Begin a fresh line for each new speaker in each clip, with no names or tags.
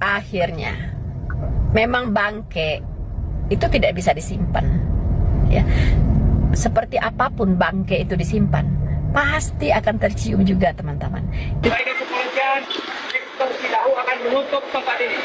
akhirnya memang bangke itu tidak bisa disimpan, ya. Seperti apapun bangke itu disimpan, pasti akan tercium juga, teman-teman.
Baik kepolisian, sektor Cidahu akan menutup tempat ini.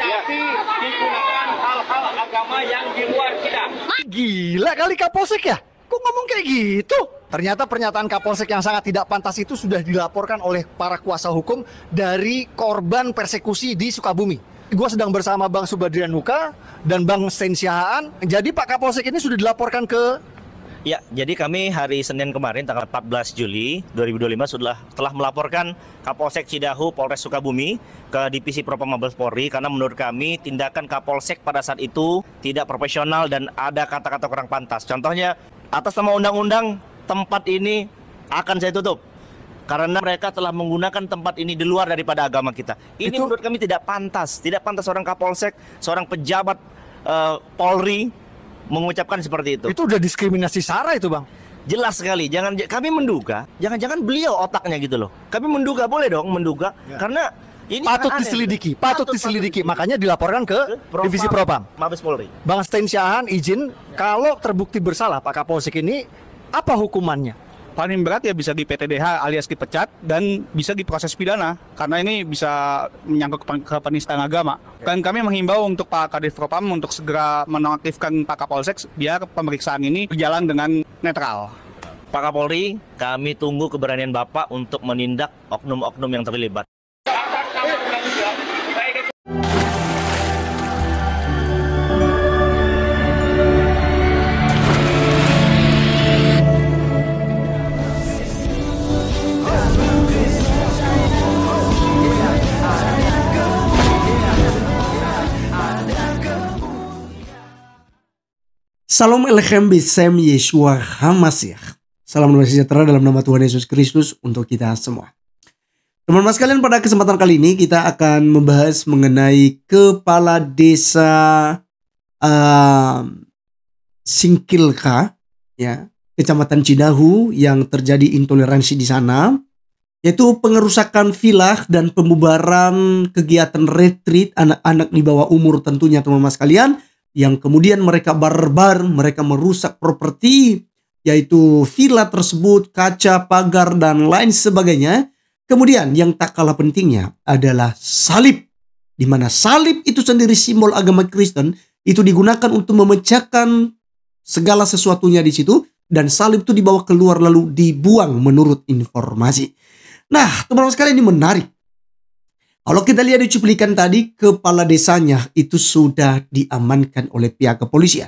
Tapi digunakan hal-hal agama yang di luar kita.
Gila kali Kapolsek ya? Kok ngomong kayak gitu? Ternyata pernyataan Kapolsek yang sangat tidak pantas itu sudah dilaporkan oleh para kuasa hukum dari korban persekusi di Sukabumi. Gua sedang bersama Bang Subadrian Nuka dan Bang Sten Siahaan. Jadi Pak Kapolsek ini sudah dilaporkan ke...
Ya, jadi kami hari Senin kemarin tanggal 14 Juli 2025 telah melaporkan Kapolsek Cidahu Polres Sukabumi ke Divisi Propam Mabes Polri karena menurut kami tindakan Kapolsek pada saat itu tidak profesional dan ada kata-kata kurang pantas. Contohnya, atas nama undang-undang tempat ini akan saya tutup karena mereka telah menggunakan tempat ini di luar daripada agama kita. Ini menurut kami tidak pantas seorang Kapolsek, seorang pejabat Polri mengucapkan seperti itu.
Itu udah diskriminasi SARA itu, Bang.
Jelas sekali. Kami menduga, jangan-jangan beliau otaknya gitu loh. Kami menduga, boleh dong menduga, karena ini
patut diselidiki, patut diselidiki. Makanya dilaporkan ke Divisi Propam
Mabes Polri.
Bang Sten Siahaan izin, kalau terbukti bersalah Pak Kapolsek ini, apa hukumannya?
Paling berat ya bisa di PTDH alias dipecat dan bisa diproses pidana karena ini bisa menyangkut ke penistaan agama. Dan kami menghimbau untuk Pak Kadif Propam untuk segera menonaktifkan Pak Kapolsek biar pemeriksaan ini berjalan dengan netral.
Pak Kapolri, kami tunggu keberanian Bapak untuk menindak oknum-oknum yang terlibat.
Salam Elechem Bisem Yeshua HaMashiach. Salam damai sejahtera dalam nama Tuhan Yesus Kristus untuk kita semua. Teman-teman sekalian, pada kesempatan kali ini kita akan membahas mengenai kepala desa Singkilka, ya, Kecamatan Cidahu yang terjadi intoleransi di sana, yaitu pengerusakan vilah dan pembubaran kegiatan retreat anak-anak di bawah umur tentunya, teman-teman sekalian. Yang kemudian mereka barbar, mereka merusak properti, yaitu villa tersebut, kaca, pagar, dan lain sebagainya. Kemudian yang tak kalah pentingnya adalah salib. Di mana salib itu sendiri simbol agama Kristen, itu digunakan untuk memecahkan segala sesuatunya di situ. Dan salib itu dibawa keluar lalu dibuang menurut informasi. Nah, teman-teman sekalian, ini menarik. Kalau kita lihat di cuplikan tadi, kepala desanya itu sudah diamankan oleh pihak kepolisian.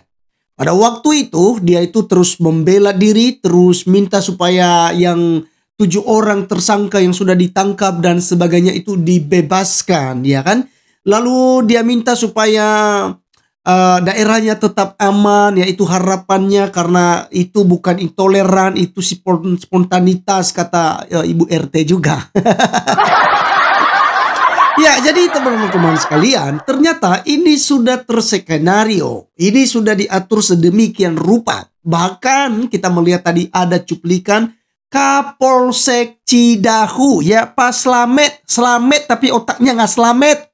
Pada waktu itu, dia itu terus membela diri, terus minta supaya yang 7 orang tersangka yang sudah ditangkap dan sebagainya itu dibebaskan, ya kan? Lalu dia minta supaya daerahnya tetap aman, yaitu harapannya, karena itu bukan intoleran, itu spontanitas, kata Ibu RT juga. Ya, jadi teman-teman sekalian, ternyata ini sudah terskenario. Ini sudah diatur sedemikian rupa. Bahkan kita melihat tadi ada cuplikan Kapolsek Cidahu. Ya, Pak Slamet. Slamet tapi otaknya nggak slamet.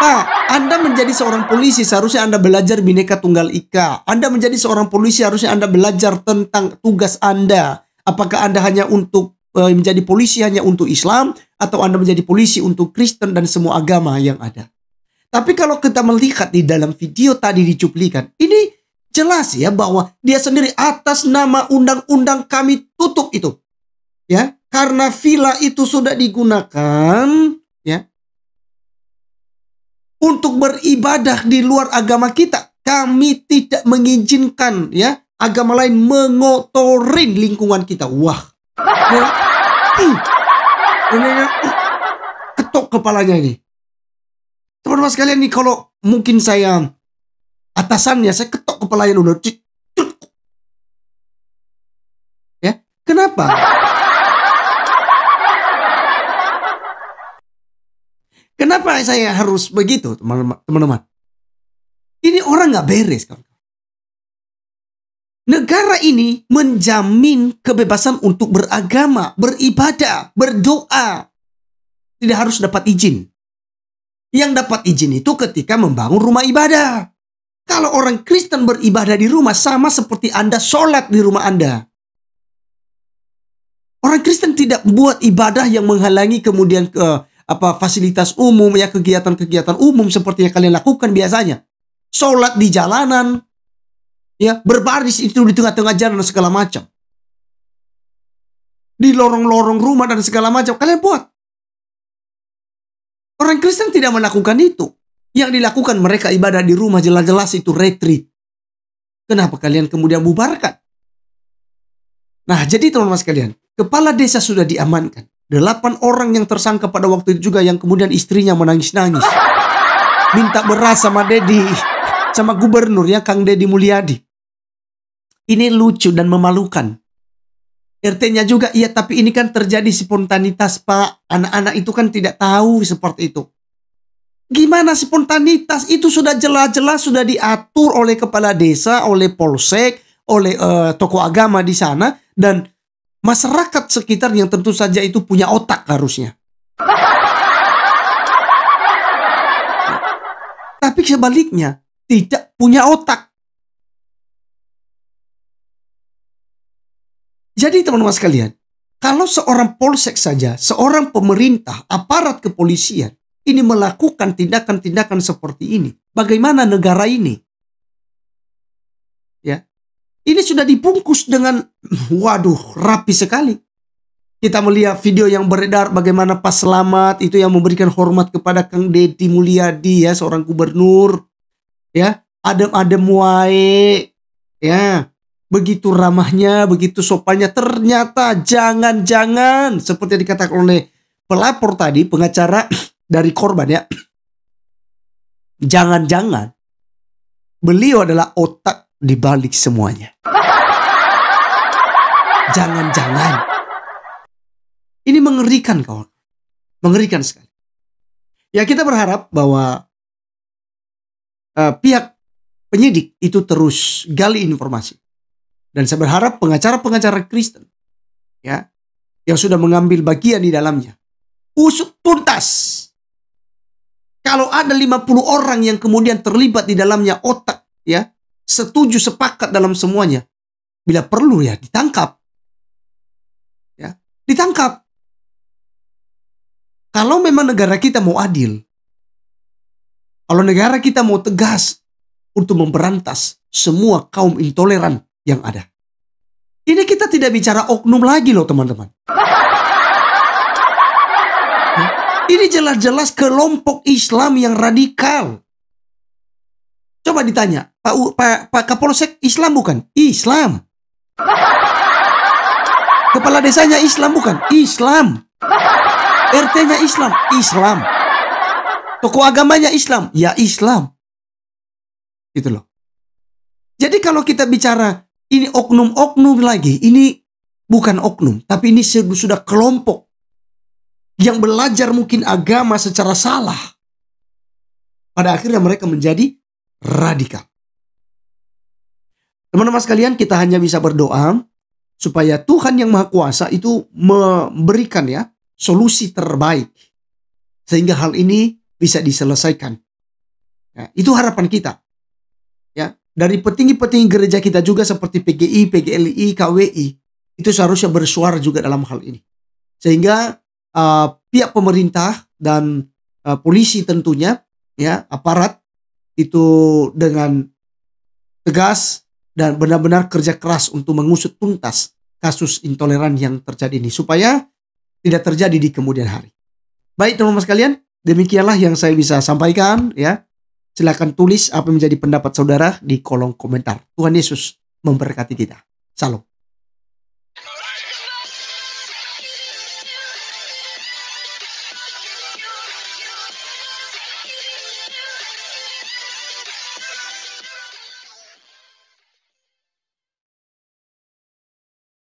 Nah, Anda menjadi seorang polisi, seharusnya Anda belajar Bhinneka Tunggal Ika. Anda menjadi seorang polisi, harusnya Anda belajar tentang tugas Anda. Apakah Anda hanya untuk menjadi polisi hanya untuk Islam, atau Anda menjadi polisi untuk Kristen dan semua agama yang ada. Tapi kalau kita melihat di dalam video tadi dicuplikan, ini jelas ya bahwa dia sendiri atas nama undang-undang kami tutup itu. Ya, karena villa itu sudah digunakan ya untuk beribadah di luar agama kita. Kami tidak mengizinkan ya agama lain mengotorin lingkungan kita. Wah. Ya. Ketok kepalanya ini. Teman-teman sekalian nih, kalau mungkin saya atasannya, saya ketok kepalanya udah. Ya, kenapa? Kenapa saya harus begitu, teman-teman? Ini orang nggak beres, kawan. Negara ini menjamin kebebasan untuk beragama, beribadah, berdoa. tidak harus dapat izin. Yang dapat izin itu ketika membangun rumah ibadah. Kalau orang Kristen beribadah di rumah sama seperti Anda sholat di rumah Anda. Orang Kristen tidak buat ibadah yang menghalangi kemudian fasilitas umum, ya, kegiatan-kegiatan umum seperti yang kalian lakukan biasanya. Sholat di jalanan, ya, berbaris itu di tengah-tengah jalan dan segala macam. Di lorong-lorong rumah dan segala macam kalian buat. Orang Kristen tidak melakukan itu. Yang dilakukan mereka ibadah di rumah, jelas-jelas itu retreat. Kenapa kalian kemudian bubarkan? Nah, jadi teman-teman sekalian, kepala desa sudah diamankan. 8 orang yang tersangka pada waktu itu juga yang kemudian istrinya menangis-nangis. Minta beras sama Dedi, sama gubernur ya, Kang Dedi Mulyadi. Ini lucu dan memalukan. RT-nya juga, iya, tapi ini kan terjadi spontanitas, Pak. Anak-anak itu kan tidak tahu seperti itu. Gimana spontanitas? Itu sudah jelas-jelas sudah diatur oleh kepala desa, oleh polsek, oleh tokoh agama di sana, dan masyarakat sekitar yang tentu saja itu punya otak harusnya. Tapi sebaliknya, tidak punya otak. Jadi teman-teman sekalian, kalau seorang polsek saja, seorang pemerintah, aparat kepolisian, ini melakukan tindakan-tindakan seperti ini, bagaimana negara ini? Ya, ini sudah dibungkus dengan, waduh, rapi sekali. Kita melihat video yang beredar bagaimana Pak Selamat itu yang memberikan hormat kepada Kang Dedi Mulyadi, ya, seorang gubernur, ya, adem-adem wae, ya. Begitu ramahnya, begitu sopannya, ternyata jangan-jangan seperti yang dikatakan oleh pelapor tadi, pengacara dari korban, ya. Jangan-jangan beliau adalah otak di balik semuanya. Jangan-jangan. Ini mengerikan, kawan. Mengerikan sekali. Ya, kita berharap bahwa pihak penyidik itu terus gali informasi. Dan saya berharap pengacara-pengacara Kristen, ya, yang sudah mengambil bagian di dalamnya, usut tuntas. Kalau ada 50 orang yang kemudian terlibat di dalamnya otak, ya, setuju sepakat dalam semuanya, bila perlu ya ditangkap. Ya, ditangkap. Kalau memang negara kita mau adil, kalau negara kita mau tegas untuk memberantas semua kaum intoleran yang ada. Ini kita tidak bicara oknum lagi loh teman-teman. Ini jelas-jelas kelompok Islam yang radikal. Coba ditanya, Pak Kapolsek Islam bukan? Islam. Kepala desanya Islam bukan? Islam. RT-nya Islam? Islam. Tokoh agamanya Islam? Ya Islam. Gitu loh. Jadi kalau kita bicara ini oknum-oknum lagi, ini bukan oknum, tapi ini sudah kelompok yang belajar mungkin agama secara salah. Pada akhirnya mereka menjadi radikal. Teman-teman sekalian, kita hanya bisa berdoa supaya Tuhan yang Maha Kuasa itu memberikan, ya, solusi terbaik sehingga hal ini bisa diselesaikan. Ya, itu harapan kita. Ya, dari petinggi-petinggi gereja kita juga seperti PGI, PGLI, KWI, itu seharusnya bersuara juga dalam hal ini. Sehingga pihak pemerintah dan polisi tentunya, ya, aparat itu dengan tegas dan benar-benar kerja keras untuk mengusut tuntas kasus intoleran yang terjadi ini supaya tidak terjadi di kemudian hari. Baik teman-teman sekalian, demikianlah yang saya bisa sampaikan, ya. Silakan tulis apa menjadi pendapat saudara di kolom komentar. Tuhan Yesus memberkati kita. Salam.